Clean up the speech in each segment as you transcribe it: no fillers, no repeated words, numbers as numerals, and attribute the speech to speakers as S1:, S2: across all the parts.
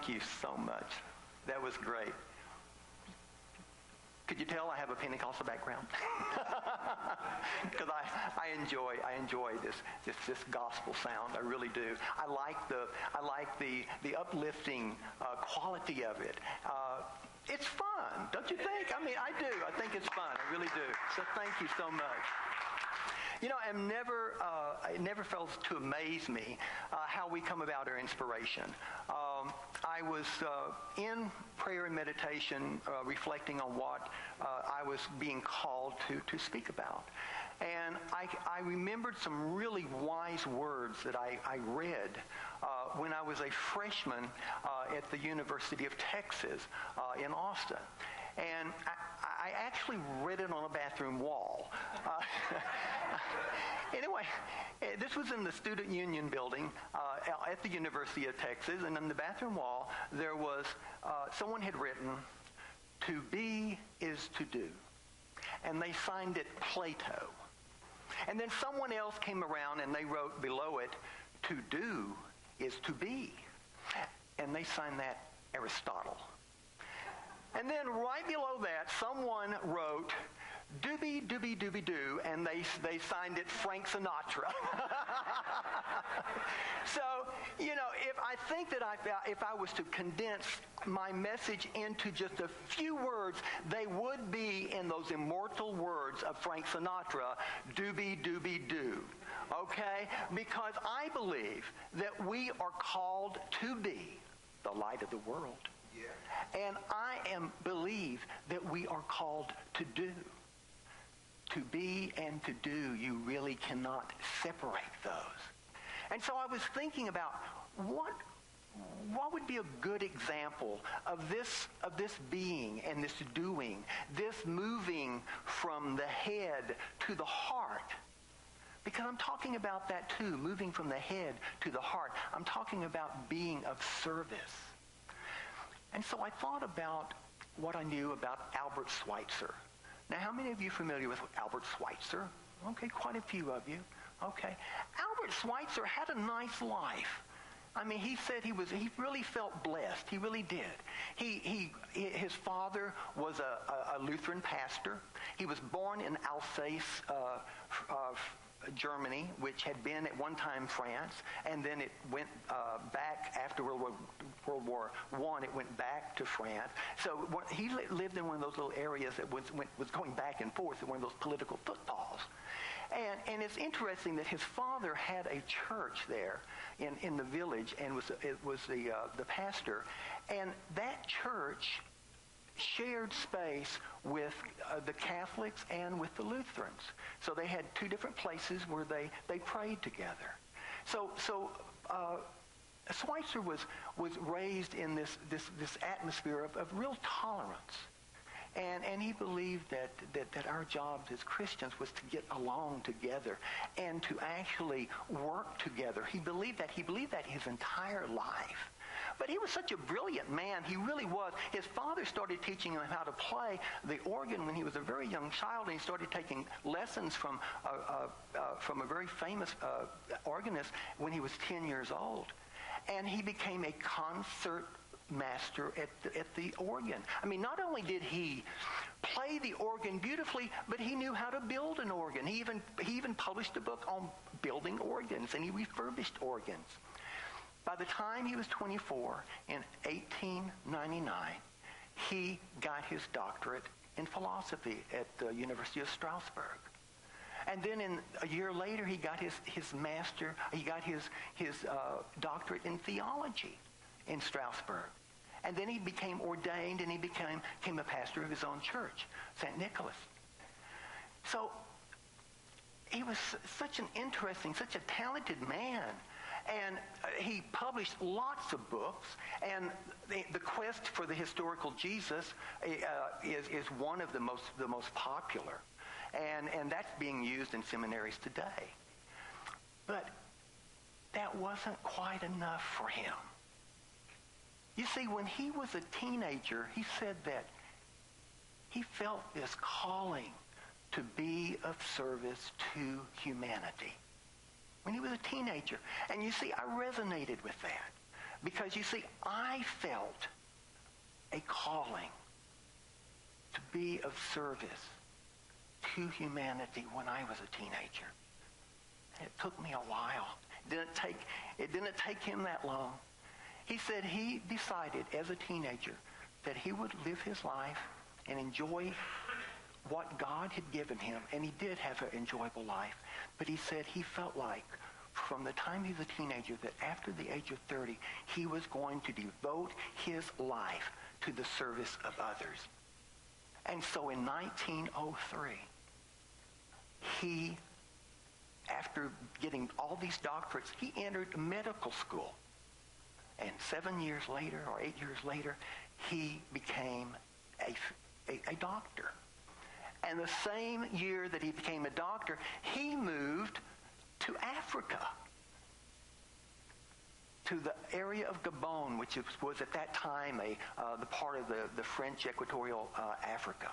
S1: thank you so much. That was great. Could you tell I have a Pentecostal background? Because I enjoy this gospel sound. I really do. I like the uplifting quality of it. It's fun, don't you think? I mean, I do. I think it's fun. I really do. So thank you so much. You know, it never fails to amaze me how we come about our inspiration. I was in prayer and meditation, reflecting on what I was being called to speak about. And I remembered some really wise words that I read when I was a freshman at the University of Texas in Austin. And I actually read it on a bathroom wall. Anyway, this was in the Student Union building at the University of Texas, and on the bathroom wall there was, someone had written, "To be is to do." And they signed it Plato. And then someone else came around and they wrote below it, "To do is to be." And they signed that Aristotle. And then right below that, someone wrote, "Doobie, doobie, doobie, doo," and they signed it Frank Sinatra. So, you know, if I think that if I was to condense my message into just a few words, they would be in those immortal words of Frank Sinatra, "Doobie, doobie, doo." Okay? Because I believe that we are called to be the light of the world. Yeah. And I believe that we are called to do. To be and to do, you really cannot separate those. And so I was thinking about what would be a good example of this being and this doing, this moving from the head to the heart. Because I'm talking about that too, moving from the head to the heart. I'm talking about being of service. And so I thought about what I knew about Albert Schweitzer. Now, how many of you are familiar with Albert Schweitzer? Okay, quite a few of you. Okay. Albert Schweitzer had a nice life. I mean, he said he really felt blessed. He really did. His father was a Lutheran pastor. He was born in Alsace, Germany, which had been at one time France, and then it went back after World War I. It went back to France. So he lived in one of those little areas that was going back and forth, one of those political footballs. And it's interesting that his father had a church there in the village, and it was the pastor, and that church shared space with the Catholics and with the Lutherans. So they had two different places where they prayed together. So Schweitzer was raised in this atmosphere of real tolerance. And he believed that our jobs as Christians was to get along together and to actually work together. He believed that his entire life. But he was such a brilliant man. He really was. His father started teaching him how to play the organ when he was a very young child, and he started taking lessons from a very famous organist when he was 10 years old. And he became a concert master at the organ. I mean, not only did he play the organ beautifully, but he knew how to build an organ. He even published a book on building organs, and he refurbished organs. By the time he was 24, in 1899, he got his doctorate in philosophy at the University of Strasbourg. And then a year later, he got his master. He got his doctorate in theology in Strasbourg. And then he became ordained, and he became a pastor of his own church, St. Nicholas. So he was such a talented man. And he published lots of books, and the quest for the historical Jesus is one of the most popular, and that's being used in seminaries today. But that wasn't quite enough for him. You see, when he was a teenager, he said that he felt this calling to be of service to humanity. When he was a teenager. And you see, I resonated with that. Because you see, I felt a calling to be of service to humanity when I was a teenager. It took me a while. It didn't take him that long. He said he decided as a teenager that he would live his life and enjoy what God had given him, and he did have an enjoyable life. But he said he felt like from the time he was a teenager that after the age of 30, he was going to devote his life to the service of others. And so in 1903, he, after getting all these doctorates, he entered medical school. And 7 years later, or 8 years later, he became a doctor. And the same year that he became a doctor, he moved to Africa, to the area of Gabon, which was at that time the part of the French equatorial Africa.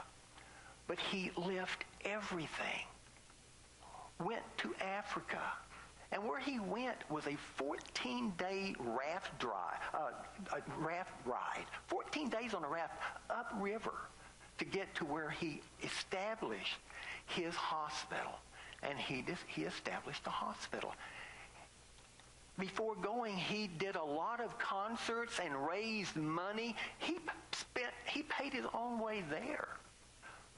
S1: But he left everything, went to Africa. And where he went was a 14-day raft ride. 14 days on a raft upriver to get to where he established his hospital. And he established a hospital. Before going, he did a lot of concerts and raised money. He paid his own way there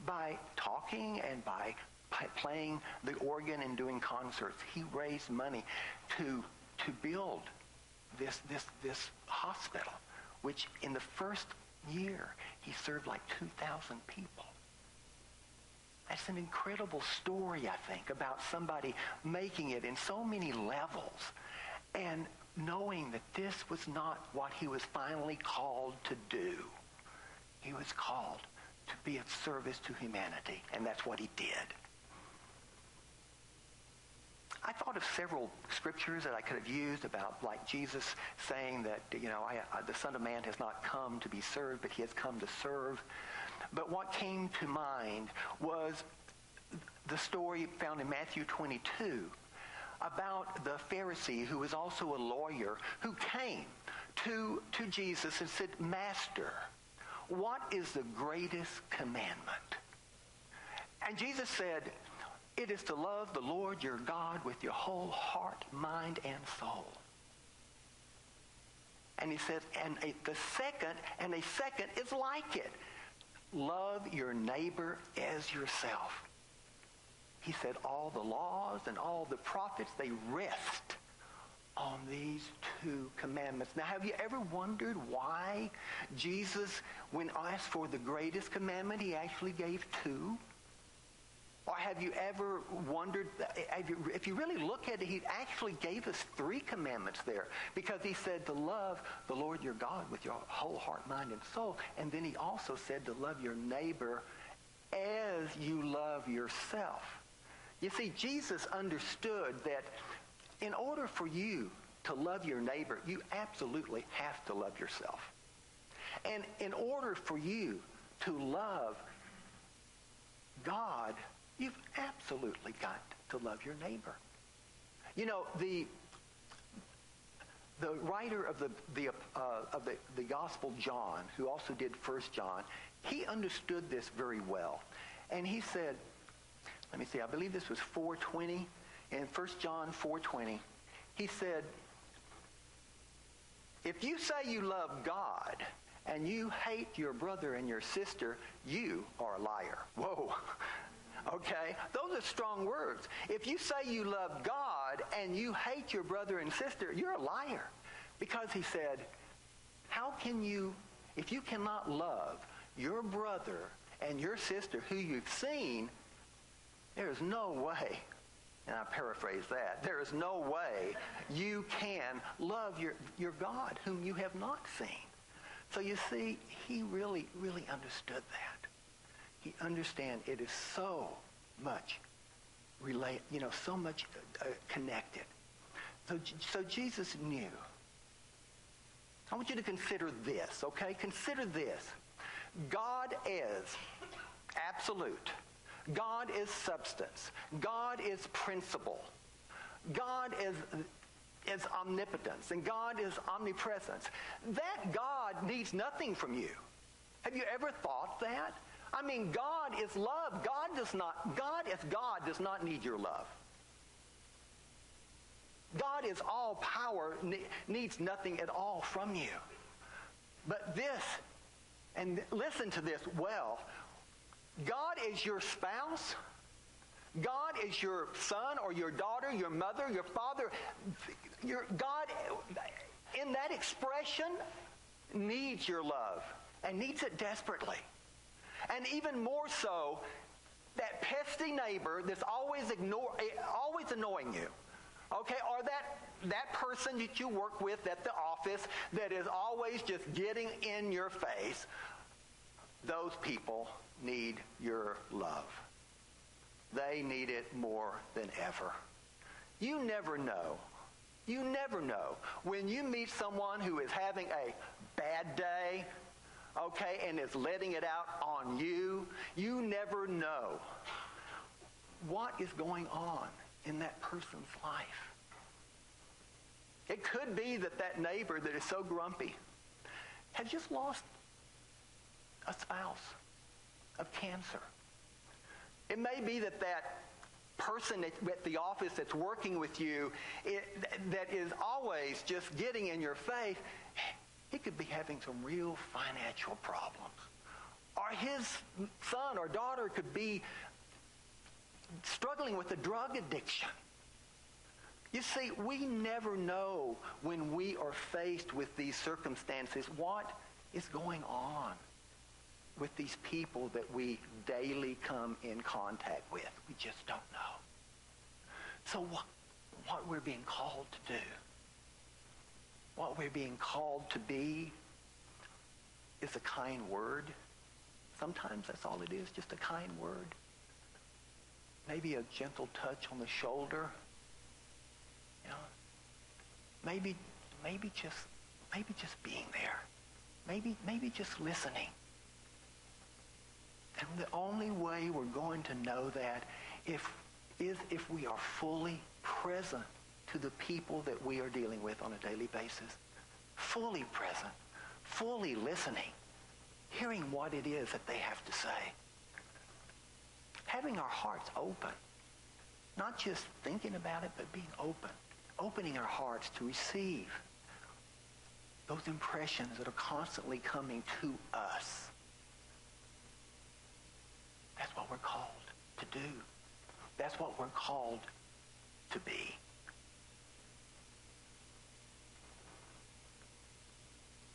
S1: by talking and by playing the organ and doing concerts. He raised money to build this hospital, which in the first year he served like 2,000 people. That's an incredible story, I think, about somebody making it in so many levels and knowing that this was not what he was finally called to do. He was called to be of service to humanity, and that's what he did. I thought of several scriptures that I could have used about, like Jesus saying that, the Son of Man has not come to be served, but he has come to serve. But what came to mind was the story found in Matthew 22 about the Pharisee, who was also a lawyer, who came to Jesus and said, "Master, what is the greatest commandment?" And Jesus said, "It is to love the Lord your God with your whole heart, mind, and soul." And he said, and a second is like it. Love your neighbor as yourself. He said all the laws and all the prophets, they rest on these two commandments. Now, have you ever wondered why Jesus, when asked for the greatest commandment, he actually gave two? Or have you ever wondered, if you really look at it, he actually gave us three commandments there, because he said to love the Lord your God with your whole heart, mind, and soul. And then he also said to love your neighbor as you love yourself. You see, Jesus understood that in order for you to love your neighbor, you absolutely have to love yourself. And in order for you to love God, you've absolutely got to love your neighbor. You know, the writer of the Gospel, John, who also did 1 John, he understood this very well. And he said, let me see, I believe this was 4:20. In 1 John 4:20, he said, "If you say you love God and you hate your brother and your sister, you are a liar." Whoa. Okay? Those are strong words. If you say you love God and you hate your brother and sister, you're a liar. Because he said, how can you, if you cannot love your brother and your sister who you've seen, there is no way, and I paraphrase that, there is no way you can love your God whom you have not seen. So you see, he really, really understood that. He understands it is so much so much connected. So Jesus knew. I want you to consider this, okay? Consider this. God is absolute. God is substance. God is principle. God is is omnipotence and God is omnipresence. That God needs nothing from you. Have you ever thought that? I mean, God is love. God as God does not need your love. God is all power, needs nothing at all from you. But this, and listen to this well, God is your spouse. God is your son or your daughter, your mother, your father. God, in that expression, needs your love and needs it desperately. And even more so, that pesky neighbor that's always annoying you. Okay, or that person that you work with at the office that is always just getting in your face. Those people need your love. They need it more than ever. You never know. You never know. When you meet someone who is having a bad day, okay, and is letting it out on you, you never know what is going on in that person's life. It could be that neighbor that is so grumpy has just lost a spouse of cancer. It may be that person at the office that's working with you that is always just getting in your face, he could be having some real financial problems. Or his son or daughter could be struggling with a drug addiction. You see, we never know when we are faced with these circumstances what is going on with these people that we daily come in contact with. We just don't know. So what we're being called to do, what we're being called to be, is a kind word. Sometimes that's all it is, just a kind word. Maybe a gentle touch on the shoulder. You know, maybe just being there. Maybe just listening. And the only way we're going to know that is if we are fully present to the people that we are dealing with on a daily basis. Fully present, fully listening, hearing what it is that they have to say. Having our hearts open, not just thinking about it, but being open. Opening our hearts to receive those impressions that are constantly coming to us. That's what we're called to do. That's what we're called to be.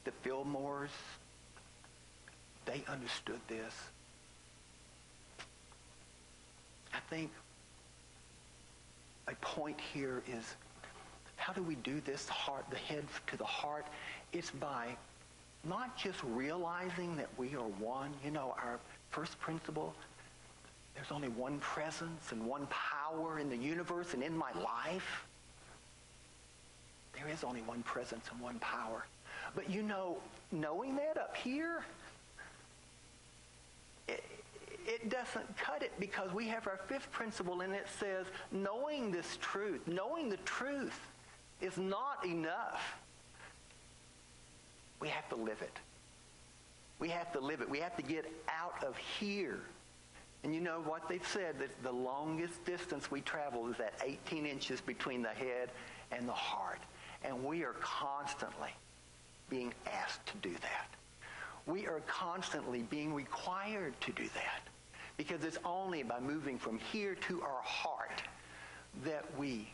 S1: The Fillmores, they understood this. I think a point here is, how do we do this? The head to the heart. It's by not just realizing that we are one. You know, our first principle, there's only one presence and one power in the universe and in my life. There is only one presence and one power. But you know, knowing that up here, it doesn't cut it, because we have our fifth principle, and it says knowing this truth, knowing the truth is not enough. We have to live it. We have to live it. We have to get out of here. And you know what they've said, that the longest distance we travel is that 18 inches between the head and the heart. And we are constantly being asked to do that. We are constantly being required to do that. Because it's only by moving from here to our heart that we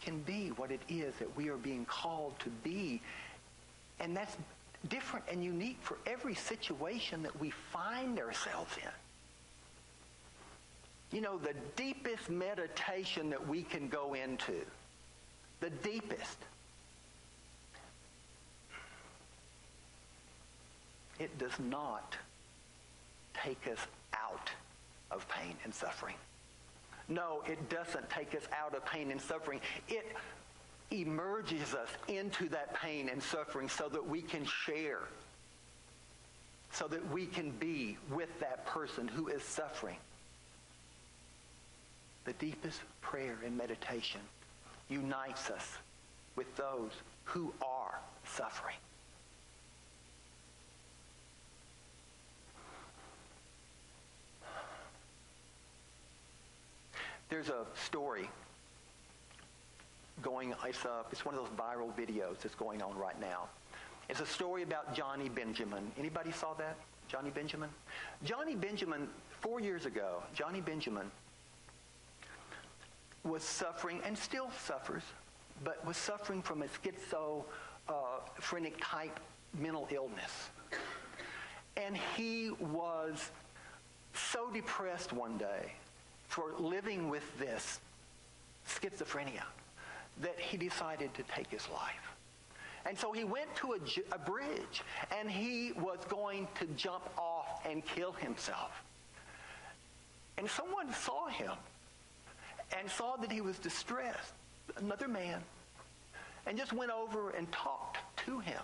S1: can be what it is that we are being called to be. And that's different and unique for every situation that we find ourselves in. You know, the deepest meditation that we can go into, the deepest, it does not take us out of pain and suffering. No, it doesn't take us out of pain and suffering. It emerges us into that pain and suffering so that we can share, so that we can be with that person who is suffering. The deepest prayer and meditation unites us with those who are suffering. There's a story going, it's one of those viral videos that's going on right now. It's a story about Johnny Benjamin. Anybody saw that? Johnny Benjamin? Johnny Benjamin, 4 years ago, Johnny Benjamin was suffering, and still suffers, but was suffering from a schizophrenic type mental illness. And he was so depressed one day for living with this schizophrenia that he decided to take his life. And so he went to a bridge, and he was going to jump off and kill himself. And someone saw him and saw that he was distressed, another man, and just went over and talked to him.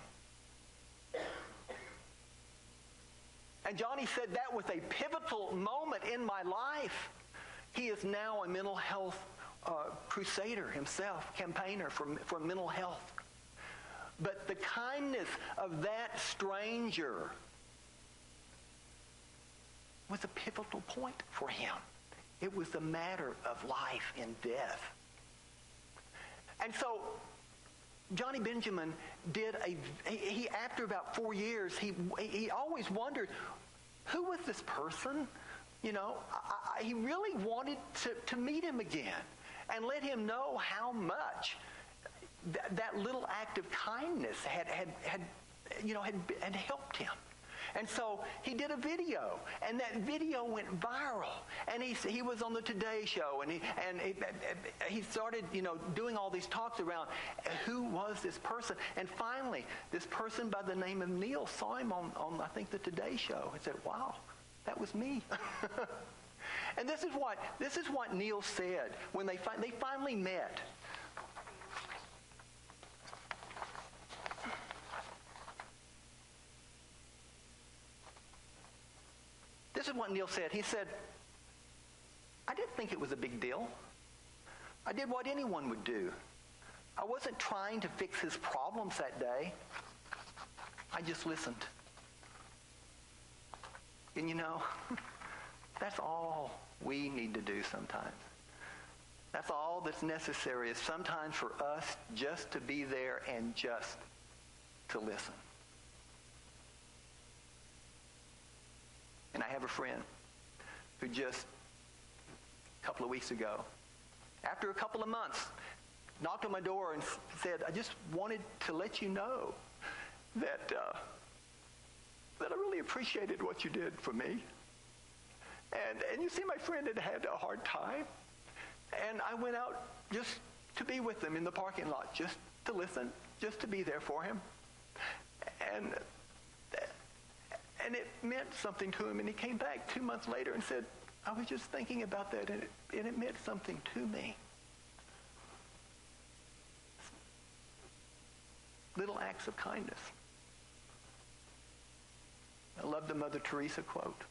S1: And Johnny said, that was a pivotal moment in my life. He is now a mental health crusader himself, campaigner for mental health. But the kindness of that stranger was a pivotal point for him. It was a matter of life and death. And so Johnny Benjamin he after about 4 years, he always wondered, who was this person? You know, he really wanted to meet him again and let him know how much that little act of kindness had helped him. And so he did a video, and that video went viral. And he was on the Today Show, and he started, doing all these talks around who was this person. And finally, this person by the name of Neil saw him on I think the Today Show, and said, "Wow, that was me." And this is what Neil said when they finally met. This is what Neil said. He said, "I didn't think it was a big deal. I did what anyone would do. I wasn't trying to fix his problems that day. I just listened." And that's all we need to do sometimes. That's all that's necessary, is sometimes for us just to be there and just to listen. And I have a friend who just a couple of weeks ago, after a couple of months, knocked on my door and said, "I just wanted to let you know that I really appreciated what you did for me. And you see, my friend had a hard time. And I went out just to be with him in the parking lot, just to listen, just to be there for him. And it meant something to him. And he came back 2 months later and said, I was just thinking about that, and it meant something to me." Little acts of kindness. I love the Mother Teresa quote.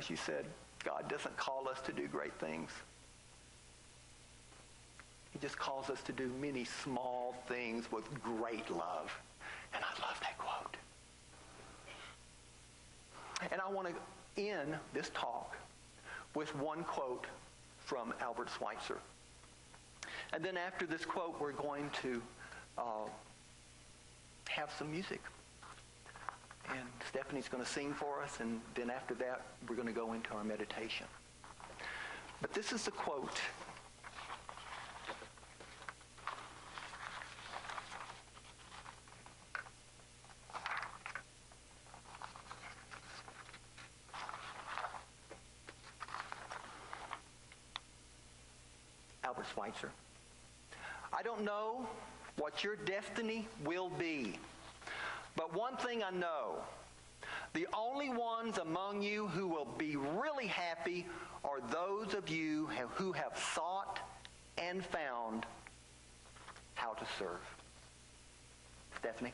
S1: She said, "God doesn't call us to do great things. He just calls us to do many small things with great love." And I love that quote. And I want to end this talk with one quote from Albert Schweitzer. And then after this quote, we're going to have some music. And Stephanie's going to sing for us, and then after that, we're going to go into our meditation. But this is the quote. Albert Schweitzer. "I don't know what your destiny will be, but one thing I know, the only ones among you who will be really happy are those of you who have sought and found how to serve." Stephanie?